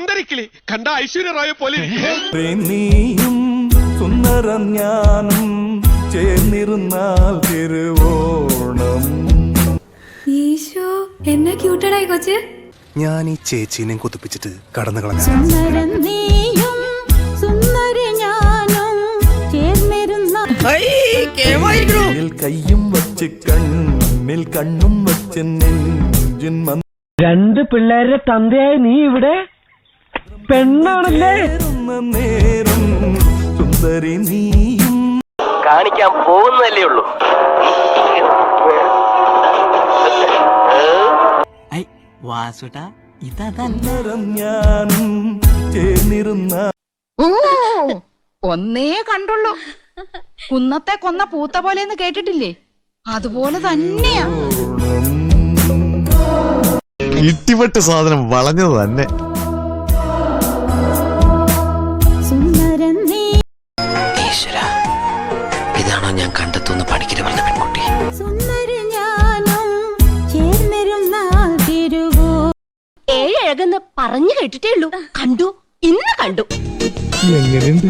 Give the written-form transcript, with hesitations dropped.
സുന്ദരിക്കിളി കണ്ട ഐശ്വര്യറായ പോലെ നീയും സുന്ദരം ഞാനും ചേർന്നിരുന്നാൽ തിരുവോണം. ഈശോ എന്നാ ക്യൂട്ടഡായി കൊച്ച്. ഞാൻ ഈ ചേച്ചീനെയും കൊതിപ്പിച്ചിട്ട് കടന്നു കളഞ്ഞ കയ്യും വച്ച് കണ്ണിൽ കണ്ണും വച്ച് നെഞ്ചിൻ രണ്ട് പിള്ളേരുടെ തന്തയായ നീ ഇവിടെ പെണ്ണാണല്ലേ? നേരം സുന്ദരി നീയും കാണിക്കാൻ പോകുന്നതല്ലേ ഉള്ളൂ. വാസുട്ടാ സുന്ദരം ഞാനും ചേർന്നിരുന്ന ഒന്നേ കണ്ടുള്ളൂ. കുന്നത്തെ കൊന്ന പൂത്ത പോലെന്ന് കേട്ടിട്ടില്ലേ? അതുപോലെ തന്നെയാ. ഇട്ടിപ്പെട്ട് സാധനം വളഞ്ഞത് തന്നെ. ഇതാണോ ഞാൻ കണ്ടെത്തുന്ന പണിക്കര് പറഞ്ഞ പെൺകുട്ടി? ഏഴഴകെന്ന് പറഞ്ഞു കേട്ടിട്ടേ ഉള്ളൂ. കണ്ടു, ഇന്ന് കണ്ടു. എങ്ങനെയുണ്ട്?